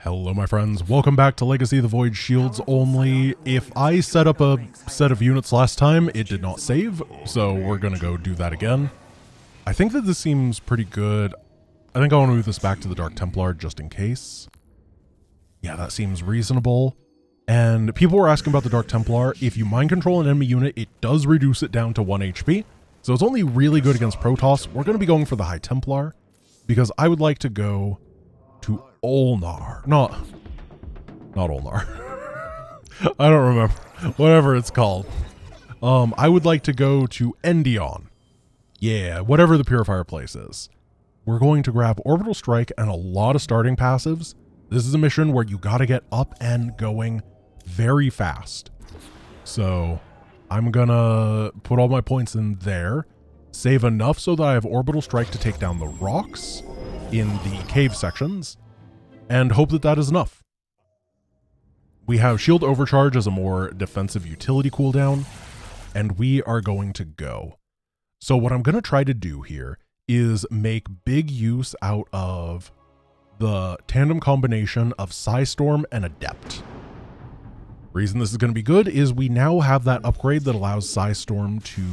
Hello my friends, welcome back to Legacy of the Void Shields Only. If I set up a set of units last time, it did not save, so we're gonna go do that again. I think that this seems pretty good. I think I want to move this back to the Dark Templar just in case. Yeah, that seems reasonable. And people were asking about the Dark Templar. If you mind control an enemy unit, it does reduce it down to 1 HP. So it's only really good against Protoss. We're going to be going for the High Templar because I would like to go to Ulnar. Not Ulnar. I don't remember. Whatever it's called. I would like to go to Endion. Yeah, whatever the Purifier place is. We're going to grab Orbital Strike and a lot of starting passives. This is a mission where you gotta get up and going very fast. So I'm gonna put all my points in there, save enough so that I have Orbital Strike to take down the rocks in the cave sections, and hope that that is enough. We have Shield Overcharge as a more defensive utility cooldown, and we are going to go. So what I'm gonna try to do here is make big use out of the tandem combination of Psystorm and Adept. Reason this is going to be good is we now have that upgrade that allows Psystorm to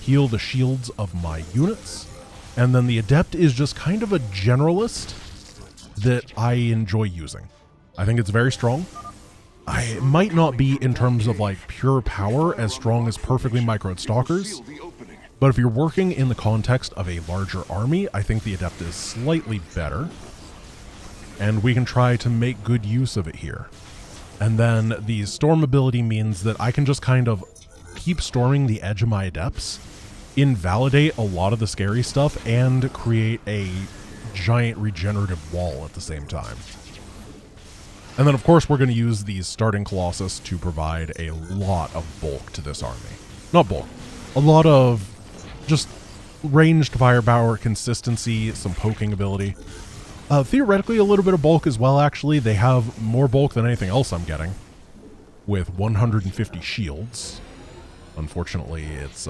heal the shields of my units, and then the Adept is just kind of a generalist that I enjoy using. I think it's very strong. It might not be in terms of like pure power as strong as perfectly microed stalkers, but if you're working in the context of a larger army, I think the Adept is slightly better. And we can try to make good use of it here. And then the storm ability means that I can just kind of keep storming the edge of my adepts, invalidate a lot of the scary stuff, and create a giant regenerative wall at the same time. And then of course we're going to use these starting Colossus to provide a lot of bulk to this army. Not bulk, a lot of just ranged firepower, consistency, some poking ability. Theoretically, a little bit of bulk as well, actually. They have more bulk than anything else I'm getting, with 150 shields. Unfortunately, it's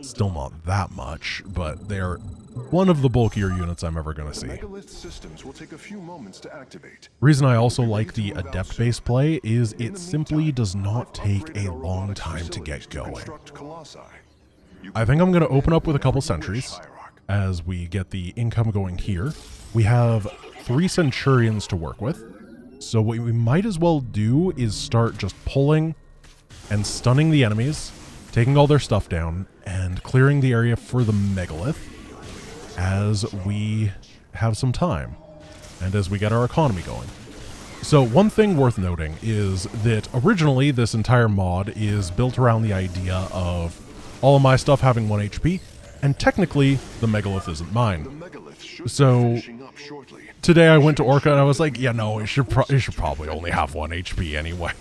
still not that much, but they're one of the bulkier units I'm ever going to see. Megalith systems will take a few moments to activate. Reason I also like the Adept-based play is it simply does not take a long time to get going. I think I'm going to open up with a couple sentries as we get the income going here. We have 3 Centurions to work with, so what we might as well do is start just pulling and stunning the enemies, taking all their stuff down, and clearing the area for the Megalith as we have some time, and as we get our economy going. So one thing worth noting is that originally this entire mod is built around the idea of all of my stuff having 1 HP, and technically the Megalith isn't mine. So today I went to Orca and I was like, yeah, no, it should probably only have 1 HP anyway.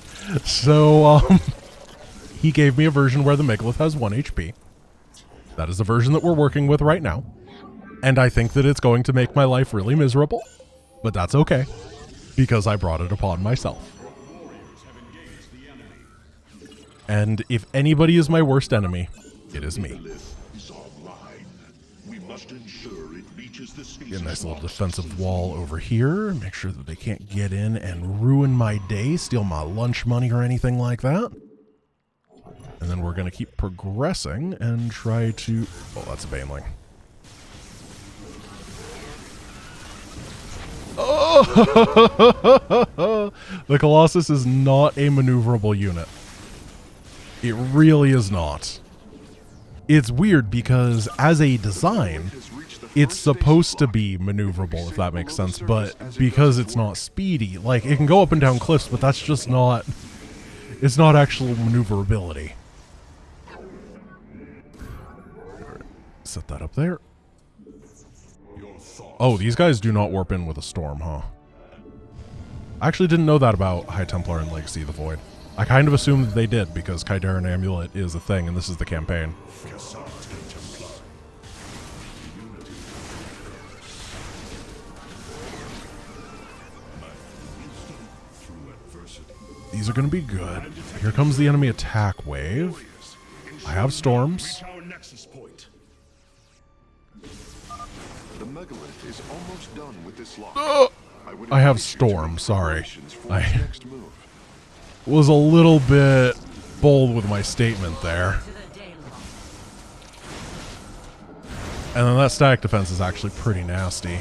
So he gave me a version where the Megalith has 1 HP. That is the version that we're working with right now. And I think that it's going to make my life really miserable, but that's okay, because I brought it upon myself. And if anybody is my worst enemy, it is me. Get a nice little defensive wall over here. Make sure that they can't get in and ruin my day, steal my lunch money or anything like that. And then we're going to keep progressing and try to... Oh, that's a Baneling. Oh! The Colossus is not a maneuverable unit. It really is not. It's weird because as a design, it's supposed to be maneuverable, if that makes sense, but because it's not speedy, like it can go up and down cliffs, but that's just not, it's not actual maneuverability. Set that up there. Oh, these guys do not warp in with a storm, huh? I actually didn't know that about High Templar and Legacy of the Void. I kind of assumed that they did because Kaidaran Amulet is a thing and this is the campaign. These are going to be good. Here comes the enemy attack wave. I have storms. The Megalith is almost done with this lock. I have Storm, sorry. I I next move. was a little bit bold with my statement there. And then that static defense is actually pretty nasty.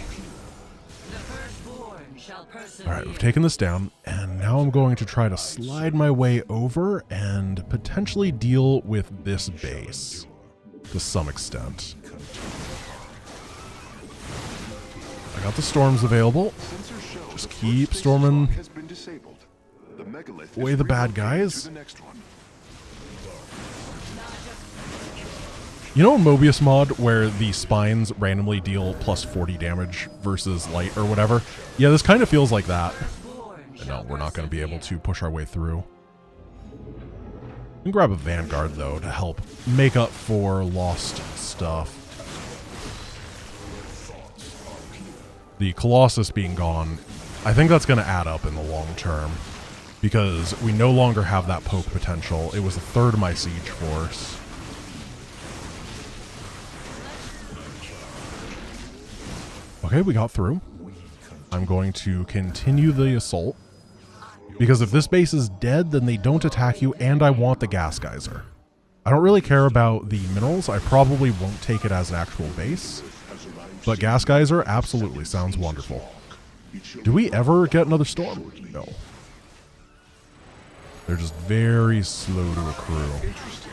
Alright, we've taken this down, and now I'm going to try to slide my way over and potentially deal with this base to some extent. I got the storms available. Just keep storming away the bad guys. You know in Mobius mod where the spines randomly deal plus 40 damage versus light or whatever? Yeah, this kind of feels like that. And no, we're not going to be able to push our way through. We can grab a Vanguard though to help make up for lost stuff. The Colossus being gone, I think that's going to add up in the long term. Because we no longer have that poke potential. It was a third of my siege force. Okay, we got through. I'm going to continue the assault. Because if this base is dead, then they don't attack you, and I want the gas geyser. I don't really care about the minerals. I probably won't take it as an actual base. But gas geyser absolutely sounds wonderful. Do we ever get another storm? No. They're just very slow to accrue. Interesting.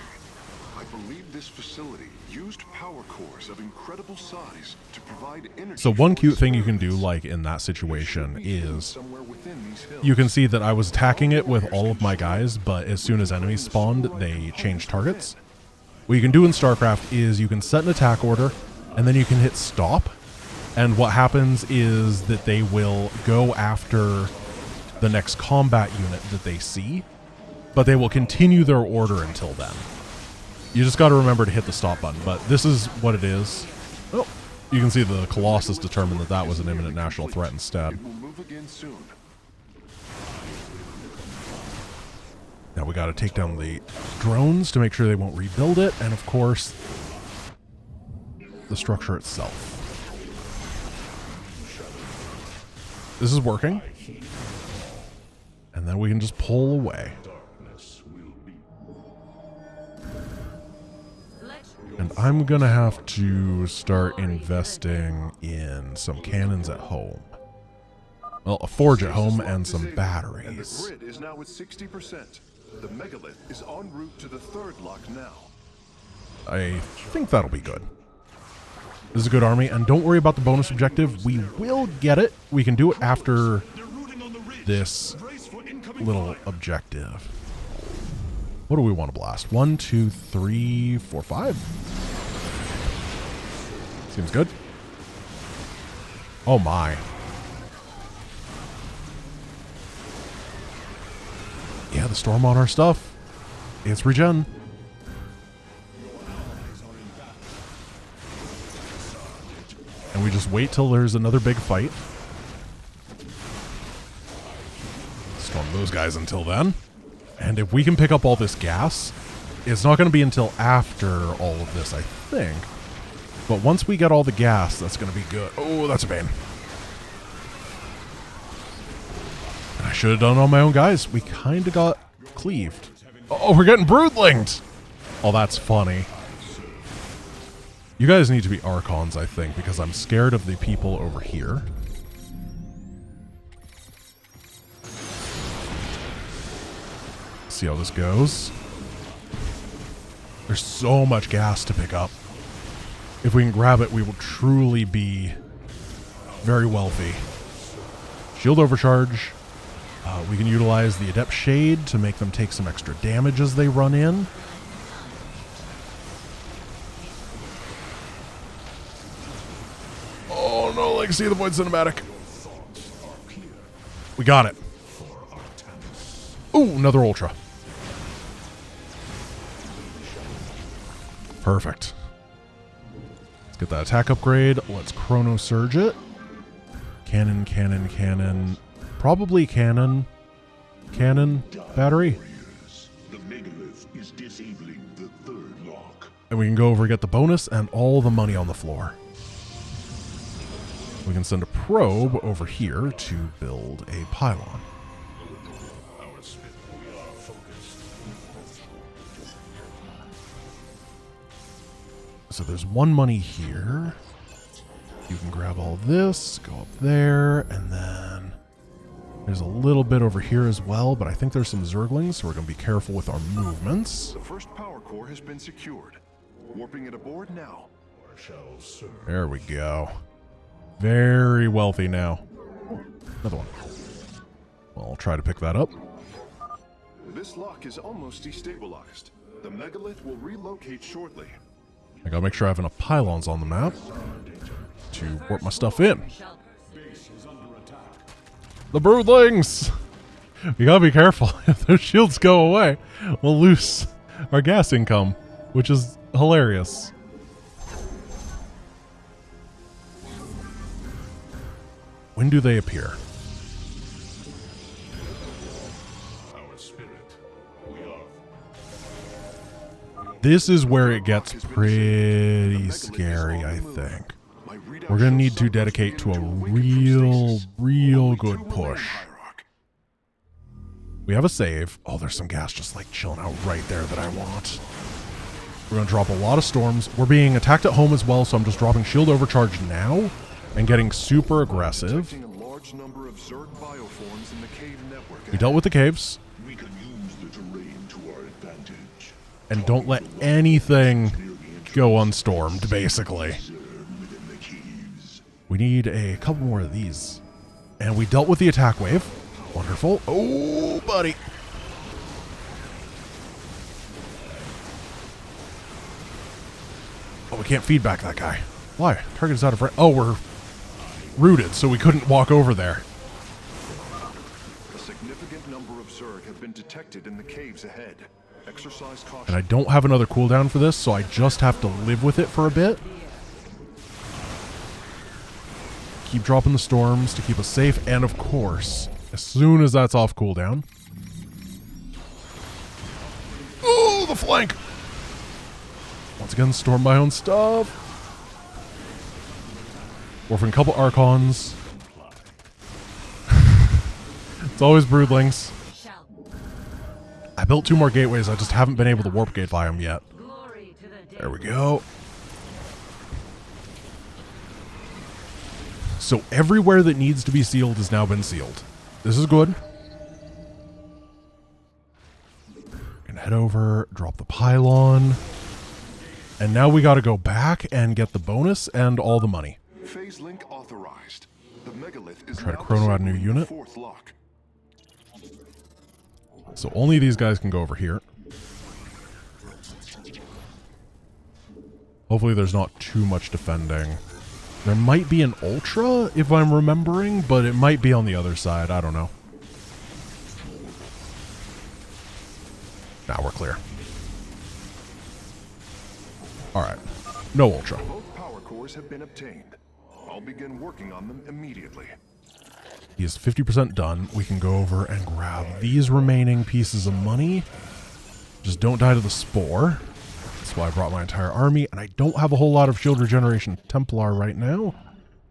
I believe this facility used power cores of incredible size to provide energy. So one cute thing you can do, like in that situation, is you can see that I was attacking it with all of my guys, but as soon as enemies spawned, they changed targets. What you can do in StarCraft is you can set an attack order, and then you can hit stop, and what happens is that they will go after the next combat unit that they see, but they will continue their order until then. You just got to remember to hit the stop button, but this is what it is. Oh, you can see the Colossus determined that that was an imminent national threat instead. Now we got to take down the drones to make sure they won't rebuild it, and of course, the structure itself. This is working. And then we can just pull away. And I'm gonna have to start investing in some cannons at home. Well, a forge at home and some batteries. And the grid is now at 60%. The megalith is en route to the third lock now. I think that'll be good. This is a good army, and don't worry about the bonus objective. We will get it. We can do it after this little objective. What do we want to blast? 1, 2, 3, 4, 5. Seems good. Oh my. Yeah, the storm on our stuff. It's regen. And we just wait till there's another big fight. Storm those guys until then. And if we can pick up all this gas, it's not going to be until after all of this, I think. But once we get all the gas, that's going to be good. Oh, that's a pain. And I should have done it on my own guys. We kind of got cleaved. Oh, we're getting broodlinged. Oh, that's funny. You guys need to be Archons, I think, because I'm scared of the people over here. See how this goes. There's so much gas to pick up. If we can grab it, we will truly be very wealthy. Shield overcharge. We can utilize the Adept Shade to make them take some extra damage as they run in. Oh no, Legacy of the Void cinematic. We got it. Ooh, another Ultra. Perfect. Let's get that attack upgrade. Let's Chrono Surge it. Cannon, cannon, cannon. Probably cannon. Cannon. Battery. The megalith is disabling the third lock. And we can go over and get the bonus and all the money on the floor. We can send a probe over here to build a pylon. So there's one money here. You can grab all this, go up there, and then there's a little bit over here as well, but I think there's some Zerglings, so we're going to be careful with our movements. The first power core has been secured. Warping it aboard now. There we go. Very wealthy now. Another one. Well, I'll try to pick that up. This lock is almost destabilized. The megalith will relocate shortly. I gotta make sure I have enough pylons on the map to warp my stuff in. The broodlings! You gotta be careful. If those shields go away, we'll lose our gas income, which is hilarious. When do they appear? This is where it gets pretty scary, I think. We're going to need to dedicate to a real good push. We have a save. Oh, there's some gas just like chilling out right there that I want. We're going to drop a lot of storms. We're being attacked at home as well, so I'm just dropping shield overcharge now and getting super aggressive. We dealt with the caves. And don't let anything go unstormed, basically. We need a couple more of these. And we dealt with the attack wave. Wonderful. Oh, buddy. Oh, we can't feedback that guy. Why? Target is out of range. Oh, we're rooted, so we couldn't walk over there. A significant number of Zerg have been detected in the caves ahead. Exercise caution. And I don't have another cooldown for this, so I just have to live with it for a bit. Keep dropping the storms to keep us safe, and of course, as soon as that's off cooldown... Oh, the flank! Once again, storm my own stuff. Orphan a couple Archons. It's always broodlings. I built 2 more gateways, I just haven't been able to warp gate by them yet. There we go. So everywhere that needs to be sealed has now been sealed. This is good. Gonna head over, drop the pylon. And now we gotta go back and get the bonus and all the money. Phase link authorized. The megalith is Try to now chrono out a new disabling unit. the 4th lock. So only these guys can go over here. Hopefully there's not too much defending. There might be an Ultra, if I'm remembering, but it might be on the other side. I don't know. Now we're clear. Alright. No Ultra. Both power cores have been obtained. I'll begin working on them immediately. He is 50% done. We can go over and grab these remaining pieces of money. Just don't die to the spore. That's why I brought my entire army. And I don't have a whole lot of shield regeneration Templar right now.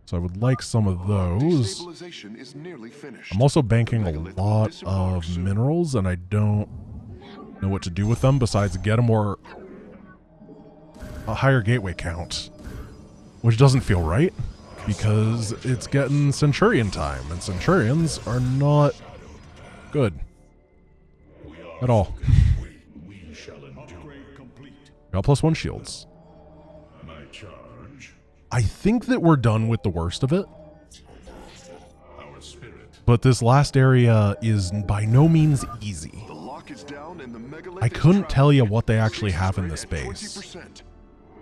So I would like some of those. Destabilization is nearly finished. I'm also banking a lot of minerals, and I don't know what to do with them besides get a higher gateway count. Which doesn't feel right. Because it's getting Centurion time, and Centurions are not good at all. Got +1 shields. I think that we're done with the worst of it. But this last area is by no means easy. The lock is down and the megalith I is couldn't trapped. tell you what they actually have in At this base. 20%.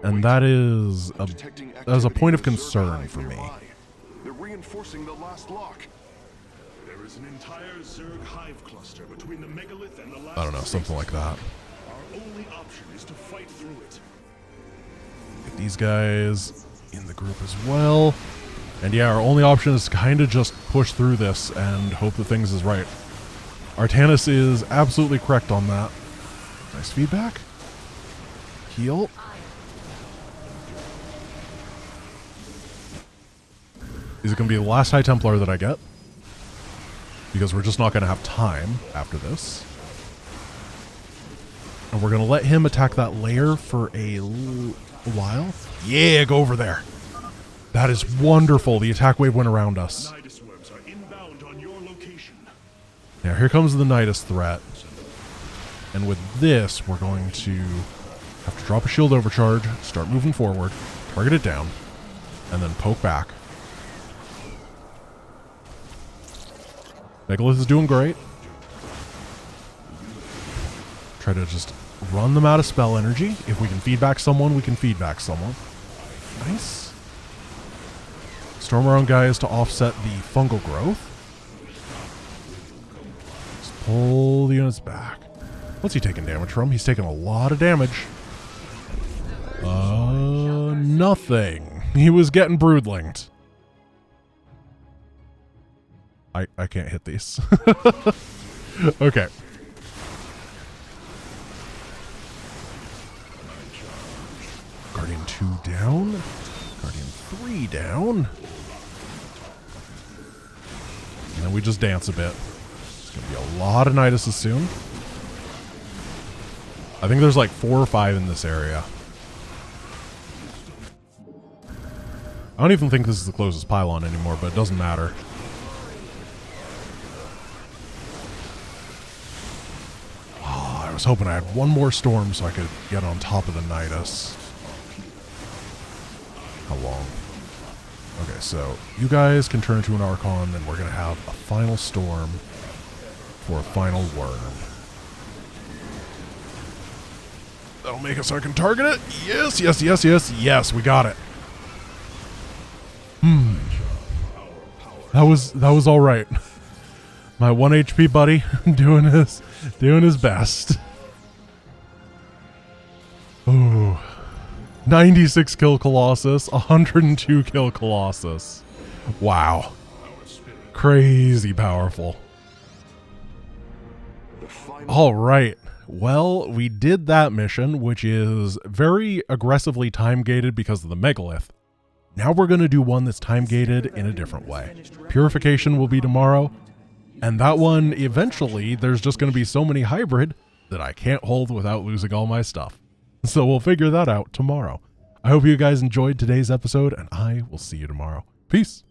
And that is Detecting a point of activity in the Zerg concern hive for me. nearby. They're reinforcing the last lock. There is an entire Zerg hive cluster between the megalith and the last. I don't know, something like that. Our only option is to fight through it. Get these guys in the group as well. And yeah, our only option is to kind of just push through this and hope that things is right. Artanis is absolutely correct on that. Nice feedback. Heal. Is it going to be the last High Templar that I get? Because we're just not going to have time after this. And we're going to let him attack that lair for a while. Yeah, go over there. That is wonderful. The attack wave went around us. Nidus worms are inbound on your location. Now here comes the Nidus threat. And with this, we're going to have to drop a shield overcharge, start moving forward, target it down, and then poke back. Megalith is doing great. Try to just run them out of spell energy. If we can feedback someone, we can feedback someone. Nice. Storm our own guys to offset the fungal growth. Just pull the units back. What's he taking damage from? He's taking a lot of damage. Nothing. He was getting broodlinged. I can't hit these. Okay. Guardian 2 down. Guardian 3 down. And then we just dance a bit. There's going to be a lot of Niduses soon. I think there's like 4 or 5 in this area. I don't even think this is the closest pylon anymore, but it doesn't matter. Oh, I was hoping I had one more storm so I could get on top of the Nidus. How long? Okay, so you guys can turn into an Archon, then we're going to have a final storm for a final worm. That'll make it so I can target it. Yes, yes, yes, yes, yes, we got it. That was all right. My 1 HP buddy doing his best. Ooh. 96 kill Colossus, 102 kill Colossus. Wow. Crazy powerful. All right. Well, we did that mission, which is very aggressively time-gated because of the Megalith. Now we're going to do one that's time-gated in a different way. Purification will be tomorrow, and that one, eventually, there's just going to be so many hybrid that I can't hold without losing all my stuff. So we'll figure that out tomorrow. I hope you guys enjoyed today's episode, and I will see you tomorrow. Peace.